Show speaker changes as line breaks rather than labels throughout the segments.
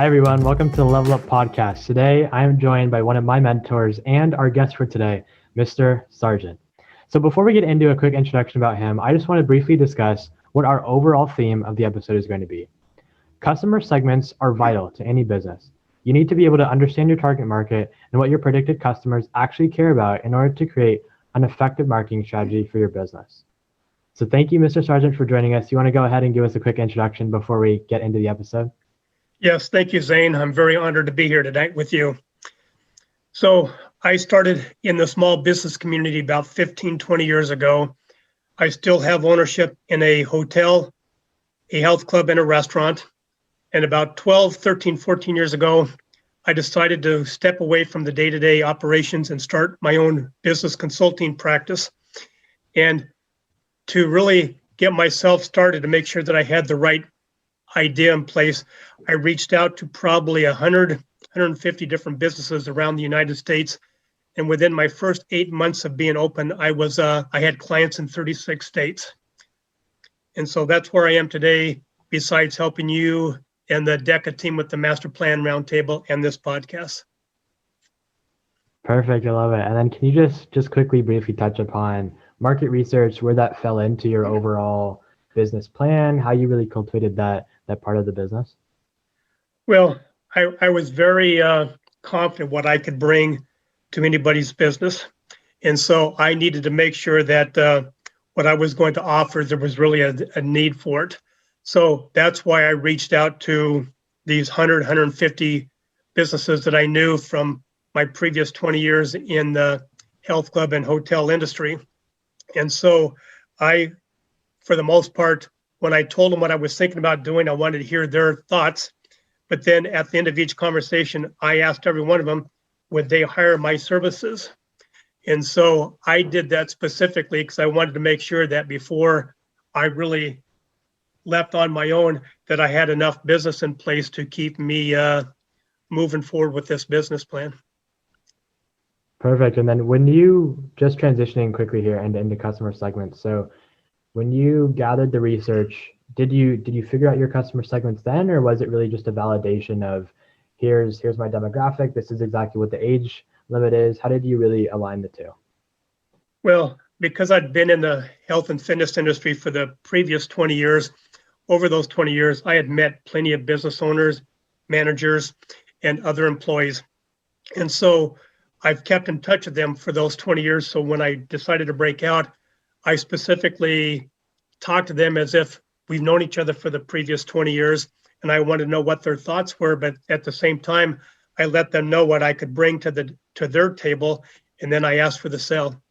Hi, everyone. Welcome to the Level Up Podcast. Today, I am joined by one of my mentors and our guest for today, Mr. Sargent. So before we get into a quick introduction about him, I just want to briefly discuss what our overall theme of the episode is going to be. Customer segments are vital to any business. You need to be able to understand your target market and what your predicted customers actually care about in order to create an effective marketing strategy for your business. So thank you, Mr. Sargent, for joining us. You want to go ahead and give us a quick introduction before we get into the episode?
Yes, thank you, Zayne. I'm very honored to be here tonight with you. So I started in the small business community about 15, 20 years ago. I still have ownership in a hotel, a health club, and a restaurant. And about 12, 13, 14 years ago, I decided to step away from the day-to-day operations and start my own business consulting practice. And to really get myself started to make sure that I had the right idea in place, I reached out to probably 100, 150 different businesses around the United States. And within my first 8 months of being open, I had clients in 36 states. And so that's where I am today, besides helping you and the Deca team with the Master Plan Roundtable and this podcast.
Perfect. I love it. And then can you just quickly briefly touch upon market research, where that fell into your overall business plan, how you really cultivated that part of the business?
Well, I was very confident what I could bring to anybody's business. And so I needed to make sure that what I was going to offer, there was really a need for it. So that's why I reached out to these 100, 150 businesses that I knew from my previous 20 years in the health club and hotel industry. And so for the most part, when I told them what I was thinking about doing, I wanted to hear their thoughts. But then at the end of each conversation, I asked every one of them, would they hire my services? And so I did that specifically because I wanted to make sure that before I really left on my own, that I had enough business in place to keep me moving forward with this business plan.
Perfect. And then when you just transitioning quickly here into customer segments, so when you gathered the research, did you figure out your customer segments then, or was it really just a validation of here's my demographic, this is exactly what the age limit is? How did you really align the two?
Well, because I'd been in the health and fitness industry for the previous 20 years, over those 20 years, I had met plenty of business owners, managers, and other employees. And so I've kept in touch with them for those 20 years. So when I decided to break out, I specifically talked to them as if we've known each other for the previous 20 years, and I wanted to know what their thoughts were. But at the same time, I let them know what I could bring to their table, and then I asked for the sale.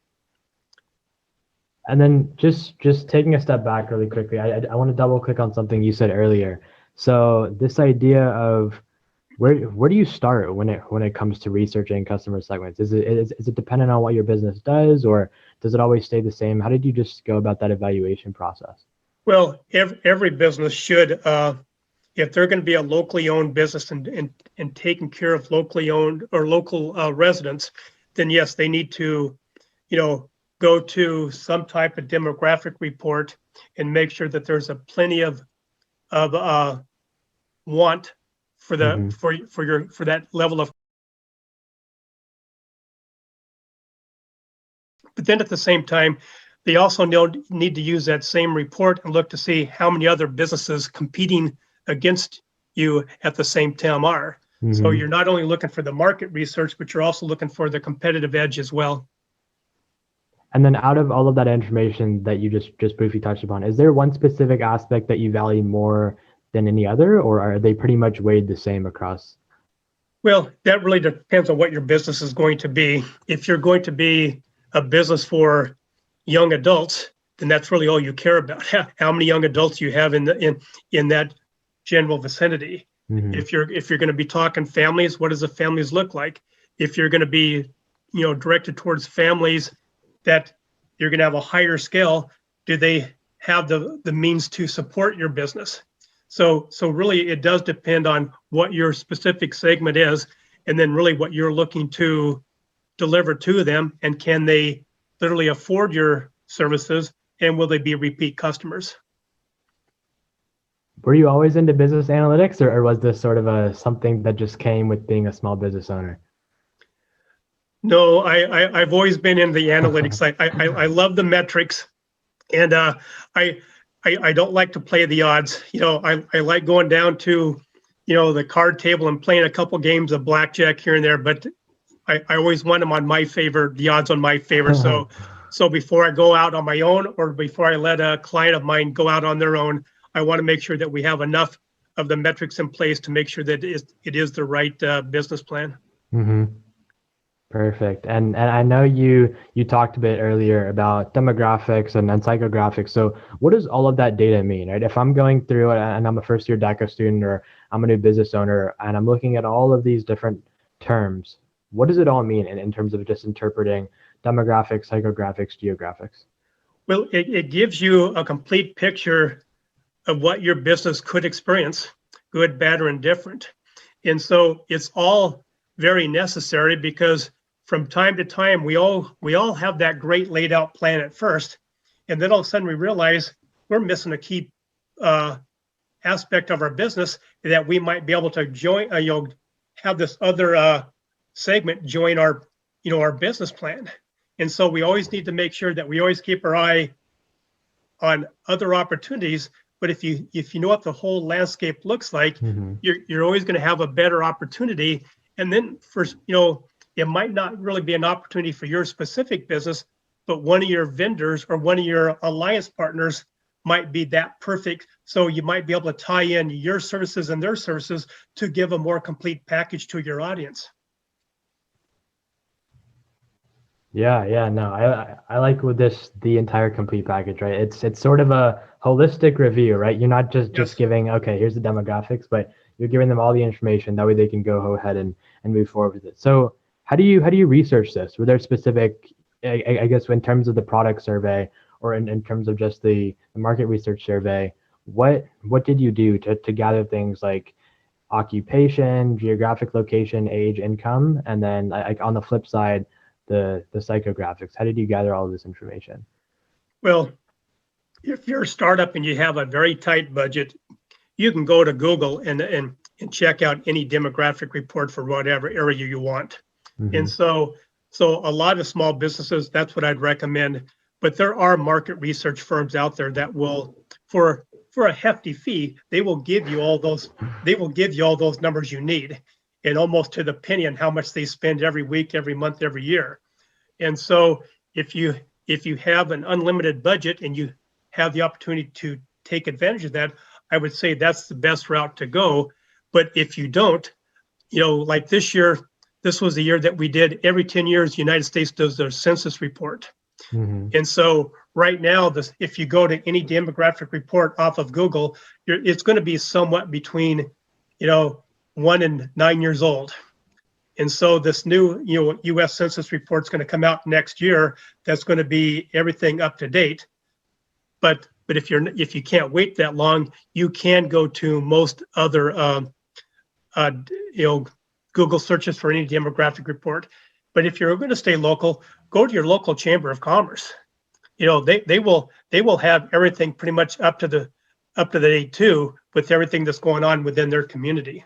And then just taking a step back really quickly, I want to double click on something you said earlier. So this idea of where do you start when it comes to researching customer segments? Is it dependent on what your business does, or does it always stay the same? How did you just go about that evaluation process?
Well, every business should, if they're going to be a locally owned business and taking care of locally owned or local residents, then yes, they need to, go to some type of demographic report and make sure that there's a plenty of want for for that level of. But then at the same time, they also need to use that same report and look to see how many other businesses competing against you at the same time are. Mm-hmm. So you're not only looking for the market research, but you're also looking for the competitive edge as well.
And then out of all of that information that you just briefly touched upon, is there one specific aspect that you value more than any other, or are they pretty much weighed the same across?
Well, that really depends on what your business is going to be. If you're going to be a business for young adults, then that's really all you care about. How many young adults you have in that general vicinity. Mm-hmm. If you're going to be talking families, what does the families look like? If you're going to be, directed towards families that you're going to have a higher scale, do they have the means to support your business? So really, it does depend on what your specific segment is, and then really what you're looking to deliver to them, and can they literally afford your services, and will they be repeat customers?
Were you always into business analytics, or was this sort of a something that just came with being a small business owner?
No, I've always been in the analytics. I love the metrics, and I, I don't like to play the odds. I like going down to, the card table and playing a couple games of blackjack here and there. But I always want them on my favor, the odds on my favor. So before I go out on my own, or before I let a client of mine go out on their own, I want to make sure that we have enough of the metrics in place to make sure that it is the right business plan.
hmm Perfect. And I know you talked a bit earlier about demographics and psychographics. So what does all of that data mean, right? If I'm going through and I'm a first year DECA student, or I'm a new business owner and I'm looking at all of these different terms, what does it all mean in terms of just interpreting demographics, psychographics, geographics?
Well, it gives you a complete picture of what your business could experience, good, bad, or indifferent. And so it's all very necessary, because from time to time, we all have that great laid out plan at first, and then all of a sudden we realize we're missing a key aspect of our business that we might be able to join. Have this other segment join our business plan, and so we always need to make sure that we always keep our eye on other opportunities. But if you know what the whole landscape looks like, you're always going to have a better opportunity. And then it might not really be an opportunity for your specific business, but one of your vendors or one of your alliance partners might be that perfect. So you might be able to tie in your services and their services to give a more complete package to your audience.
Yeah, no, I like with this the entire complete package, right? It's sort of a holistic review, right? You're not just giving, okay, here's the demographics, but you're giving them all the information. That way they can go ahead and move forward with it. So how do you research this? Were there specific, I guess, in terms of the product survey, or in terms of just the market research survey, what did you do to gather things like occupation, geographic location, age, income, and then like on the flip side, the psychographics? How did you gather all of this information?
Well, if you're a startup and you have a very tight budget, you can go to Google and check out any demographic report for whatever area you want. And so a lot of small businesses, that's what I'd recommend. But there are market research firms out there that will, for a hefty fee, they will give you all those numbers you need, and almost to the penny on how much they spend every week, every month, every year. And so if you have an unlimited budget and you have the opportunity to take advantage of that, I would say that's the best route to go. But if you don't, like this year, this was the year that we did, every 10 years, the United States does their census report. And so right now, if you go to any demographic report off of Google, it's going to be somewhat between, 1 and 9 years old. And so this new, U.S. Census report is going to come out next year. That's going to be everything up to date. But if you can't wait that long, you can go to most other Google searches for any demographic report. But if you're going to stay local, go to your local chamber of commerce. They will have everything pretty much up to the date too, with everything that's going on within their community.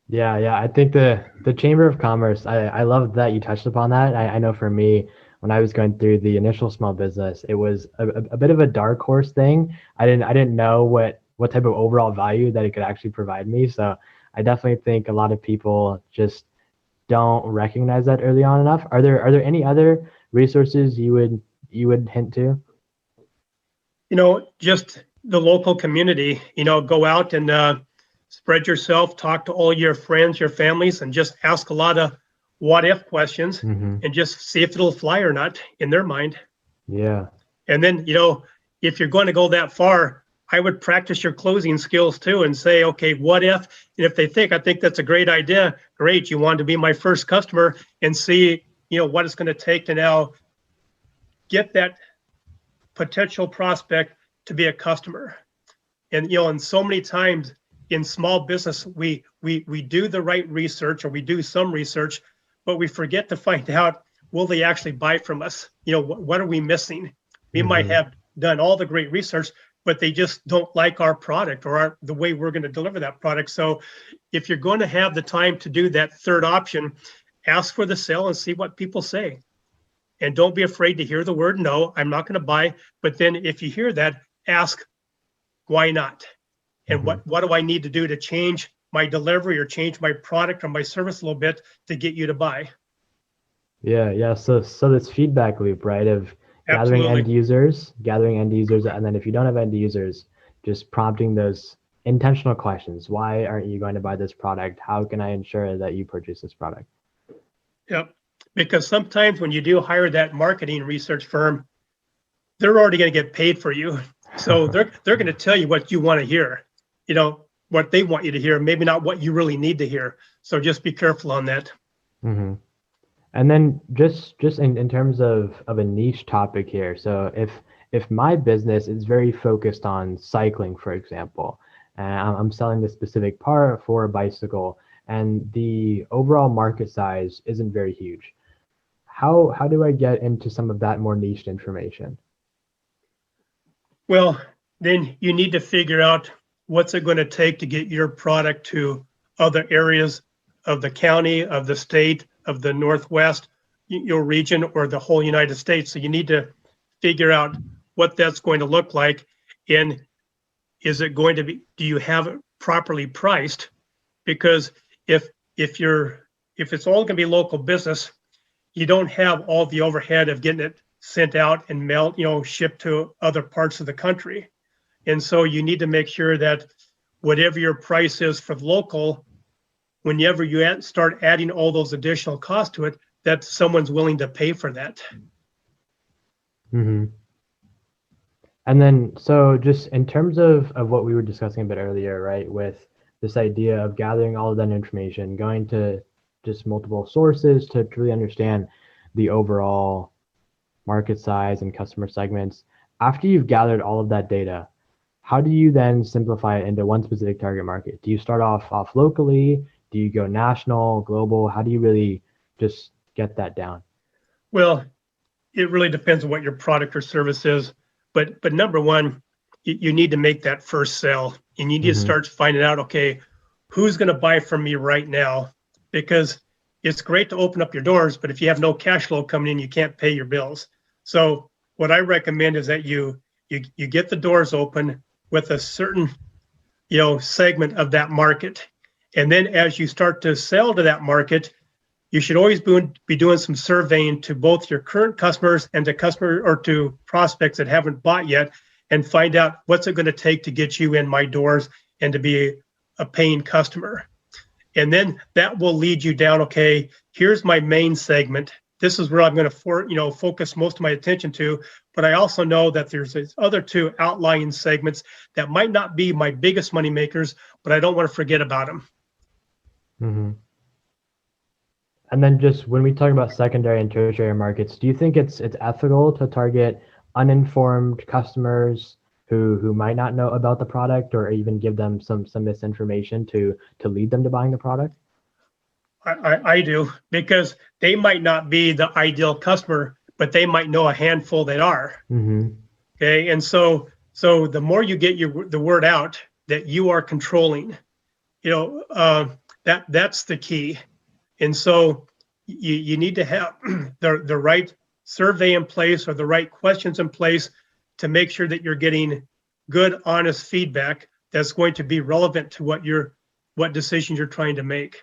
Yeah. I think the Chamber of Commerce, I love that you touched upon that. I know for me, when I was going through the initial small business, it was a bit of a dark horse thing. I didn't know what type of overall value that it could actually provide me. So I definitely think a lot of people just don't recognize that early on enough. Are there any other resources you would hint to?
Just the local community. Go out and spread yourself, talk to all your friends, your families, and just ask a lot of what if questions, and just see if it'll fly or not in their mind.
Yeah.
And then, if you're going to go that far, I would practice your closing skills too and say, okay, what if? And if they think, I think that's a great idea, great, you want to be my first customer, and see, what it's going to take to now get that potential prospect to be a customer. And so many times in small business, we do the right research, or we do some research, but we forget to find out, will they actually buy from us? What are we missing? We might have done all the great research. but they just don't like our product or the way we're going to deliver that product. So if you're going to have the time to do that third option, ask for the sale and see what people say. And don't be afraid to hear the word no, I'm not going to buy. But then if you hear that, ask why not? And what do I need to do to change my delivery or change my product or my service a little bit to get you to buy?
Yeah. So this feedback loop, right, of gathering
Absolutely.
end users, and then if you don't have end users, just prompting those intentional questions. Why aren't you going to buy this product? How can I ensure that you purchase this product?
Yep. Because sometimes when you do hire that marketing research firm, they're already going to get paid for you. So they're going to tell you what you want to hear, what they want you to hear, maybe not what you really need to hear. So just be careful on that.
Mm-hmm. And then just in terms of a niche topic here. So if my business is very focused on cycling, for example, and I'm selling this specific part for a bicycle, and the overall market size isn't very huge, how do I get into some of that more niche information?
Well, then you need to figure out what's it going to take to get your product to other areas of the county, of the state, of the Northwest, your region, or the whole United States. So you need to figure out what that's going to look like. And is it going to be, do you have it properly priced? Because if it's all going to be local business, you don't have all the overhead of getting it sent out and mailed, shipped to other parts of the country. And so you need to make sure that whatever your price is for the local, whenever you start adding all those additional costs to it, that someone's willing to pay for that.
Mm-hmm. And then, so just in terms of what we were discussing a bit earlier, right, with this idea of gathering all of that information, going to just multiple sources to truly understand the overall market size and customer segments. After you've gathered all of that data, how do you then simplify it into one specific target market? Do you start off locally? Do you go national, global? How do you really just get that down?
Well, it really depends on what your product or service is. But number one, you need to make that first sale, and you need to start finding out, okay, who's going to buy from me right now? Because it's great to open up your doors, but if you have no cash flow coming in, you can't pay your bills. So what I recommend is that you get the doors open with a certain segment of that market, and then as you start to sell to that market, you should always be doing some surveying to both your current customers and to customer or to prospects that haven't bought yet, and find out what's it going to take to get you in my doors and to be a paying customer. And then that will lead you down, okay, here's my main segment. This is where I'm going to focus most of my attention to. But I also know that there's these other two outlying segments that might not be my biggest money makers, but I don't want to forget about them.
Mm-hmm. And then just when we talk about secondary and tertiary markets, do you think it's ethical to target uninformed customers who might not know about the product, or even give them some misinformation to lead them to buying the product?
I do, because they might not be the ideal customer, but they might know a handful that are.
Mm-hmm.
Okay, and so the more you get the word out that you are controlling, that's the key. And so you need to have the right survey in place or the right questions in place to make sure that you're getting good, honest feedback that's going to be relevant to what decisions you're trying to make.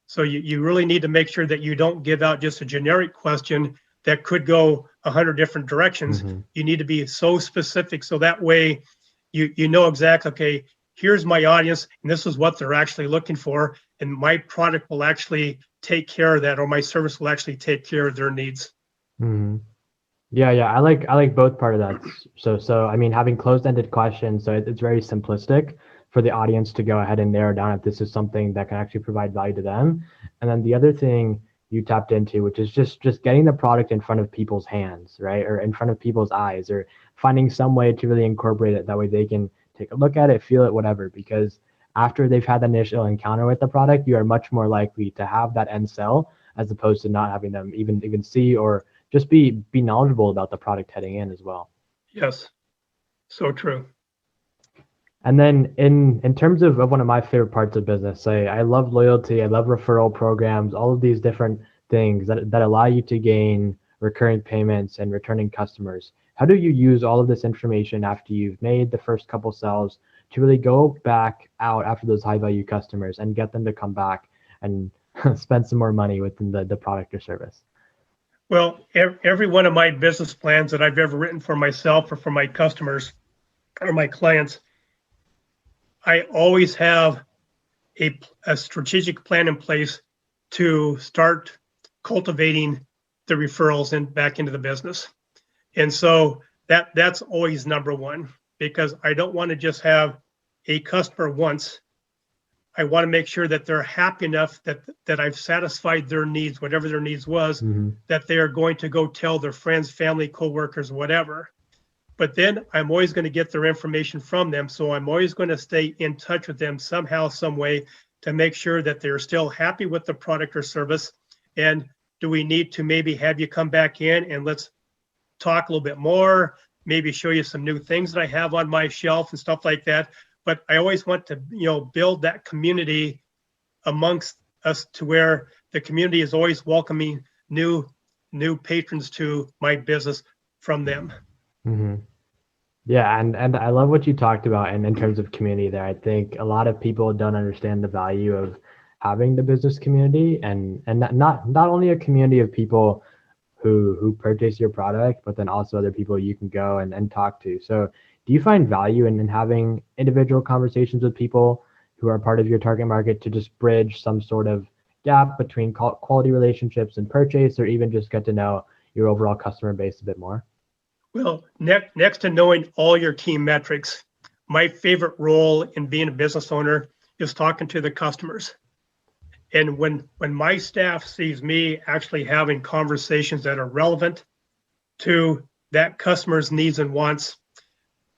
So you really need to make sure that you don't give out just a generic question that could go 100 different directions. Mm-hmm. You need to be so specific, so that way you know exactly, okay, here's my audience and this is what they're actually looking for, and my product will actually take care of that, or my service will actually take care of their needs.
Mm-hmm. Yeah, I like both part of that. So I mean, having closed-ended questions, so it's very simplistic for the audience to go ahead and narrow down if this is something that can actually provide value to them. And then the other thing you tapped into, which is just getting the product in front of people's hands, right? Or in front of people's eyes, or finding some way to really incorporate it. That way they can take a look at it, feel it, whatever. Because after they've had the initial encounter with the product, you are much more likely to have that end sell, as opposed to not having them even see or just be knowledgeable about the product heading in as well.
Yes. So true.
And then in terms of one of my favorite parts of business, I love loyalty, I love referral programs, all of these different things that allow you to gain recurring payments and returning customers. How do you use all of this information after you've made the first couple sales to really go back out after those high value customers and get them to come back and spend some more money within the product or service?
Well, every one of my business plans that I've ever written for myself or for my customers or my clients, I always have a strategic plan in place to start cultivating the referrals and back into the business. And so that's always number one, because I don't want to just have a customer once. I want to make sure that they're happy enough that I've satisfied their needs, whatever their needs was, that they are going to go tell their friends, family, coworkers, whatever. But then I'm always going to get their information from them. So I'm always going to stay in touch with them somehow, some way, to make sure that they're still happy with the product or service. And do we need to maybe have you come back in and let's talk a little bit more, maybe show you some new things that I have on my shelf and stuff like that. But I always want to, build that community amongst us to where the community is always welcoming new patrons to my business from them.
Mm-hmm. Yeah, and I love what you talked about in terms of community there. I think a lot of people don't understand the value of having the business community and not only a community of people who purchase your product, but then also other people you can go and talk to. So do you find value in having individual conversations with people who are part of your target market to just bridge some sort of gap between quality relationships and purchase, or even just get to know your overall customer base a bit more?
Well, next to knowing all your key metrics, my favorite role in being a business owner is talking to the customers. And when my staff sees me actually having conversations that are relevant to that customer's needs and wants,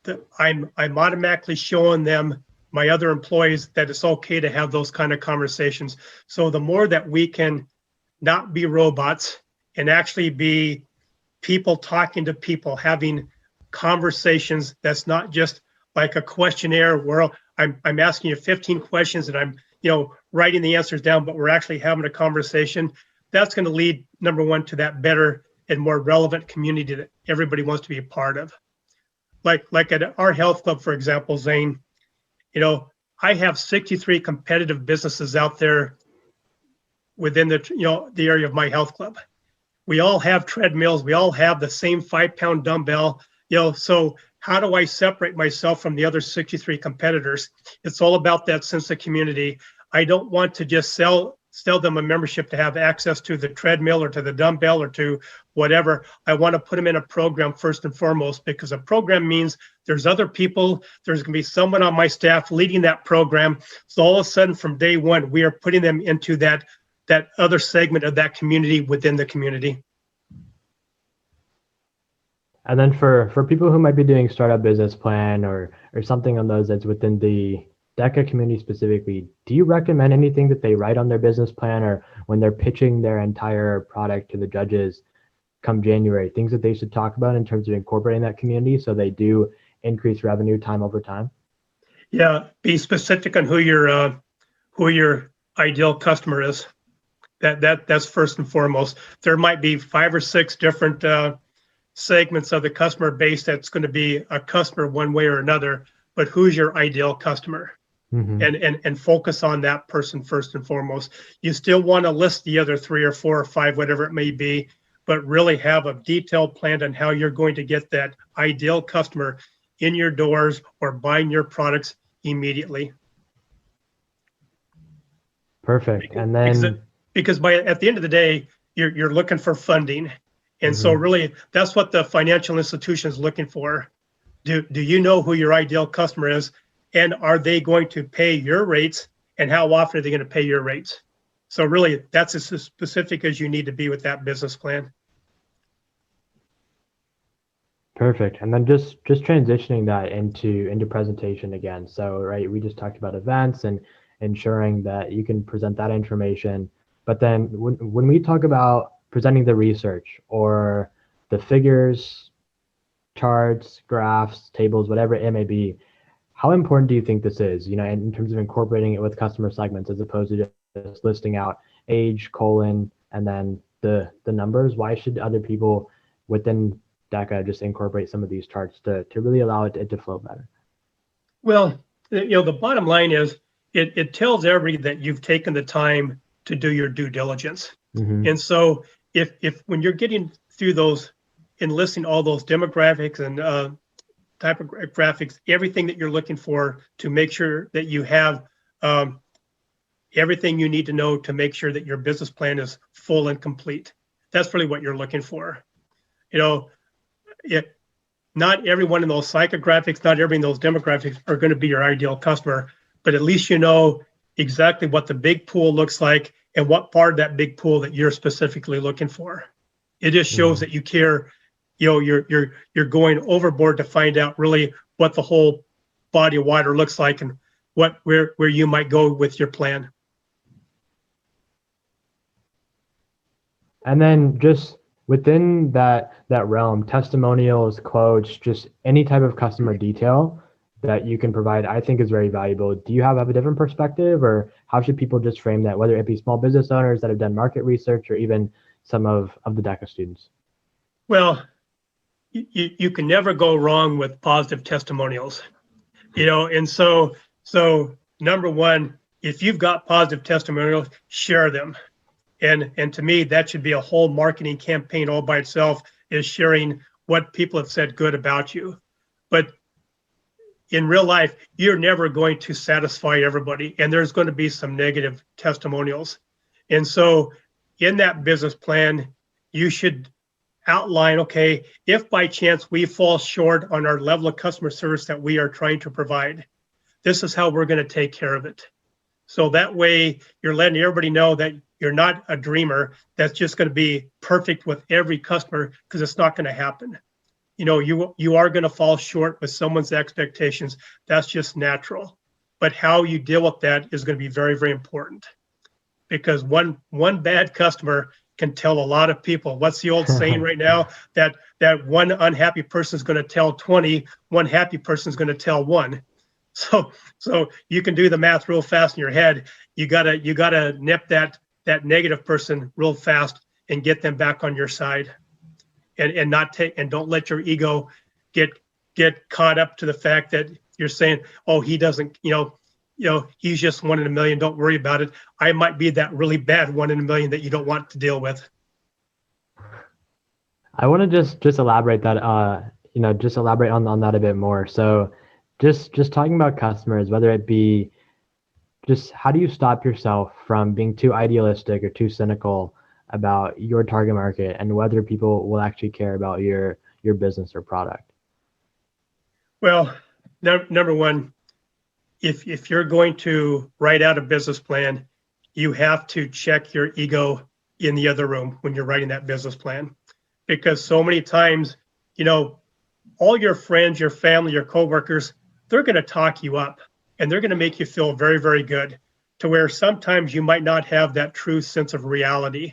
that I'm automatically showing them, my other employees, that it's okay to have those kind of conversations. So the more that we can not be robots and actually be people talking to people, having conversations that's not just like a questionnaire where I'm asking you 15 questions and I'm writing the answers down, but we're actually having a conversation. That's going to lead, number one, to that better and more relevant community that everybody wants to be a part of. Like at our health club, for example, Zayne, I have 63 competitive businesses out there within the area of my health club. We all have treadmills. We all have the same 5-pound dumbbell. So how do I separate myself from the other 63 competitors? It's all about that sense of community. I don't want to just sell them a membership to have access to the treadmill or to the dumbbell or to whatever. I want to put them in a program first and foremost, because a program means there's other people. There's going to be someone on my staff leading that program. So all of a sudden, from day one, we are putting them into that other segment of that community within the community.
And then for people who might be doing startup business plan or something on those that's within the Deca community specifically, do you recommend anything that they write on their business plan or when they're pitching their entire product to the judges come January, things that they should talk about in terms of incorporating that community so they do increase revenue time over time?
Yeah, be specific on who your ideal customer is. That's first and foremost. There might be 5 or 6 different segments of the customer base that's going to be a customer one way or another, but who's your ideal customer? And focus on that person first and foremost. You still want to list the other 3 or 4 or 5, whatever it may be, but really have a detailed plan on how you're going to get that ideal customer in your doors or buying your products immediately.
Perfect. And then
because at the end of the day, you're looking for funding. And so really that's what the financial institution is looking for. Do you know who your ideal customer is? And are they going to pay your rates? And how often are they going to pay your rates? So really that's as specific as you need to be with that business plan.
Perfect. And then just transitioning that into presentation again. So, right, we just talked about events and ensuring that you can present that information. But then when we talk about presenting the research or the figures charts, graphs, tables, whatever it may be. How important do you think this is, in terms of incorporating it with customer segments as opposed to just listing out age, colon, and then the numbers? Why should other people within DECA just incorporate some of these charts to really allow it to flow better?
Well, the bottom line is it tells everybody that you've taken the time to do your due diligence.
Mm-hmm.
And so if when you're getting through those and listing all those demographics and type of graphics, everything that you're looking for to make sure that you have everything you need to know to make sure that your business plan is full and complete. That's really what you're looking for. Not everyone in those psychographics, not everyone in those demographics are going to be your ideal customer, but at least you know exactly what the big pool looks like and what part of that big pool that you're specifically looking for. It just shows that you care. You're going overboard to find out really what the whole body of water looks like and where you might go with your plan.
And then just within that realm, testimonials, quotes, just any type of customer detail that you can provide, I think is very valuable. Do you have a different perspective, or how should people just frame that, whether it be small business owners that have done market research or even some of the DECA students?
Well, you can never go wrong with positive testimonials, and so number one, if you've got positive testimonials, share them. And to me, that should be a whole marketing campaign all by itself, is sharing what people have said good about you. But in real life, you're never going to satisfy everybody, and there's going to be some negative testimonials. And so in that business plan, you should outline, okay, if by chance we fall short on our level of customer service that we are trying to provide, this is how we're going to take care of it. So that way you're letting everybody know that you're not a dreamer that's just going to be perfect with every customer, because it's not going to happen. You are going to fall short with someone's expectations. That's just natural. But how you deal with that is going to be very, very important, because one bad customer can tell a lot of people. What's the old saying right now? That one unhappy person is going to tell 20, one happy person is going to tell one. So you can do the math real fast in your head. You gotta nip that negative person real fast and get them back on your side, and don't let your ego get caught up to the fact that you're saying, oh, he doesn't, he's just 1 in a million. Don't worry about it. I might be that really bad 1 in a million that you don't want to deal with.
I want to just elaborate that, just elaborate on that a bit more. So just talking about customers, whether it be just how do you stop yourself from being too idealistic or too cynical about your target market and whether people will actually care about your business or product?
Well, number one, if you're going to write out a business plan, you have to check your ego in the other room when you're writing that business plan, because so many times, all your friends, your family, your coworkers, they're going to talk you up and they're going to make you feel very, very good, to where sometimes you might not have that true sense of reality.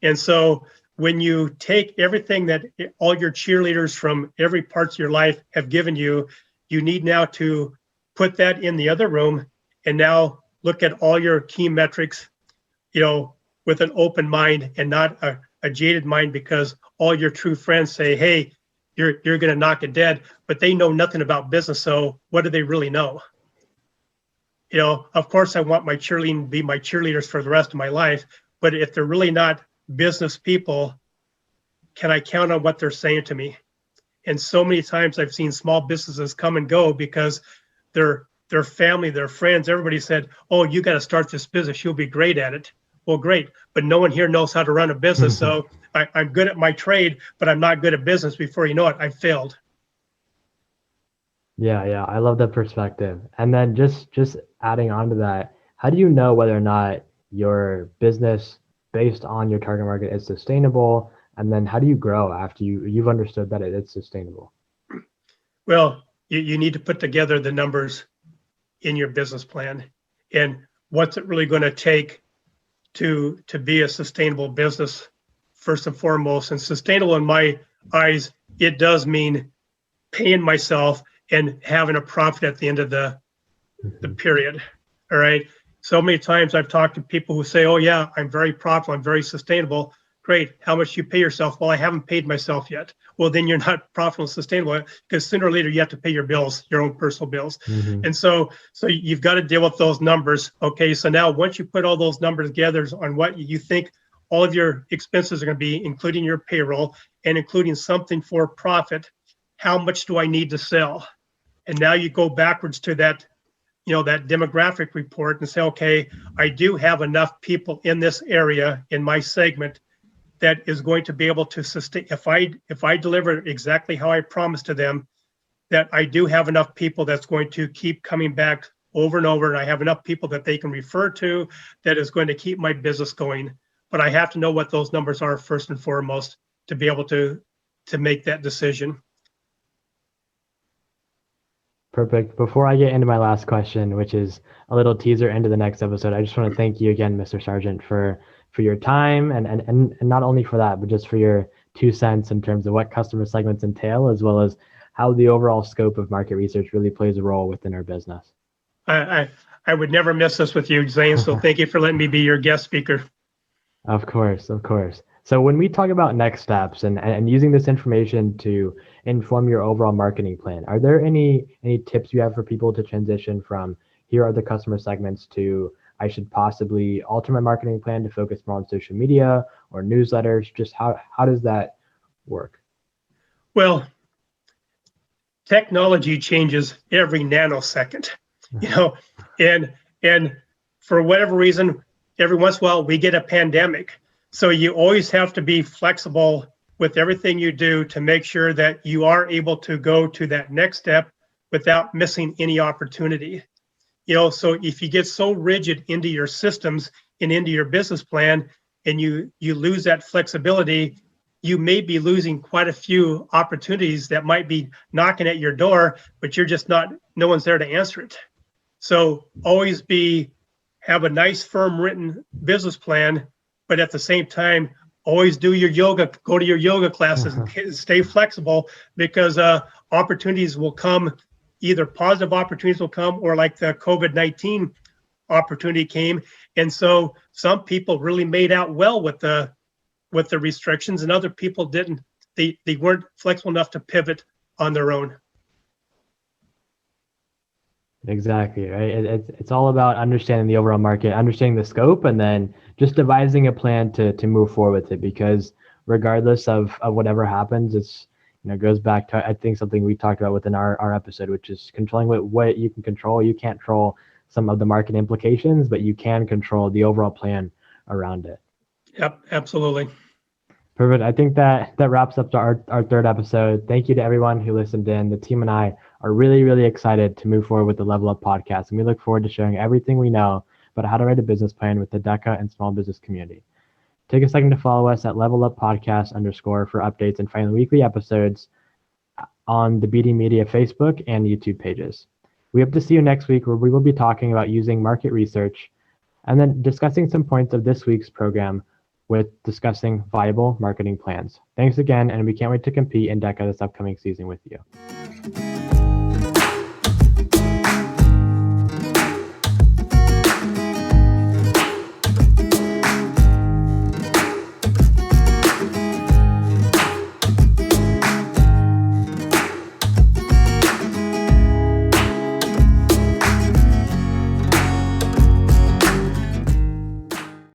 And so when you take everything that all your cheerleaders from every parts of your life have given you, you need now to put that in the other room and now look at all your key metrics, with an open mind and not a jaded mind, because all your true friends say, hey, you're going to knock it dead, but they know nothing about business. So what do they really know? Of course, I want my cheerleading to be my cheerleaders for the rest of my life, but if they're really not business people, can I count on what they're saying to me? And so many times I've seen small businesses come and go because their family, their friends, everybody said, oh, you got to start this business. You'll be great at it. Well, great, but no one here knows how to run a business. So I'm good at my trade, but I'm not good at business. Before you know it, I failed.
Yeah, I love that perspective. And then just adding on to that, how do you know whether or not your business based on your target market is sustainable? And then how do you grow after you've understood that it's sustainable?
Well, you need to put together the numbers in your business plan, and what's it really going to take to be a sustainable business first and foremost. And sustainable in my eyes, it does mean paying myself and having a profit at the end of the period. All right. So many times I've talked to people who say, oh yeah, I'm very profitable, I'm very sustainable. Great. How much do you pay yourself? Well, I haven't paid myself yet. Well, then you're not profitable and sustainable, because sooner or later you have to pay your bills, your own personal bills. And so you've got to deal with those numbers. Okay. So now once you put all those numbers together on what you think all of your expenses are going to be, including your payroll and including something for profit, how much do I need to sell? And now you go backwards to that, that demographic report and say, okay, I do have enough people in this area in my segment that is going to be able to sustain. If I deliver exactly how I promised to them, that I do have enough people that's going to keep coming back over and over, and I have enough people that they can refer to that is going to keep my business going. But I have to know what those numbers are first and foremost to be able to make that decision.
Perfect. Before I get into my last question, which is a little teaser into the next episode, I just want to thank you again, Mr. Sargent, for your time and not only for that, but just for your 2 cents in terms of what customer segments entail, as well as how the overall scope of market research really plays a role within our business.
I would never miss this with you, Zayne. So thank you for letting me be your guest speaker.
Of course. So when we talk about next steps and using this information to inform your overall marketing plan, are there any tips you have for people to transition from here are the customer segments to I should possibly alter my marketing plan to focus more on social media or newsletters? Just how does that work?
Well, technology changes every nanosecond, and for whatever reason, every once in a while we get a pandemic. So you always have to be flexible with everything you do to make sure that you are able to go to that next step without missing any opportunity. So if you get so rigid into your systems and into your business plan and you lose that flexibility, you may be losing quite a few opportunities that might be knocking at your door, but you're just no one's there to answer it. So always have a nice, firm written business plan, but at the same time, always do your yoga, go to your yoga classes, and stay flexible, because opportunities will come. Either positive opportunities will come, or like the COVID-19 opportunity came. And so some people really made out well with the restrictions, and other people didn't. They weren't flexible enough to pivot on their own.
Exactly, right? It's all about understanding the overall market, understanding the scope, and then just devising a plan to move forward with it. Because regardless of whatever happens, it's goes back to, I think, something we talked about within our episode, which is controlling what you can control. You can't control some of the market implications, but you can control the overall plan around it.
Yep, absolutely.
Perfect. I think that wraps up our 3rd episode. Thank you to everyone who listened in. The team and I are really, really excited to move forward with the Level Up podcast, and we look forward to sharing everything we know about how to write a business plan with the Deca and small business community. Take a second to follow us at Level Up Podcast _ for updates and find weekly episodes on the BD Media Facebook and YouTube pages. We hope to see you next week, where we will be talking about using market research and then discussing some points of this week's program with discussing viable marketing plans. Thanks again, and we can't wait to compete in Deca this upcoming season with you.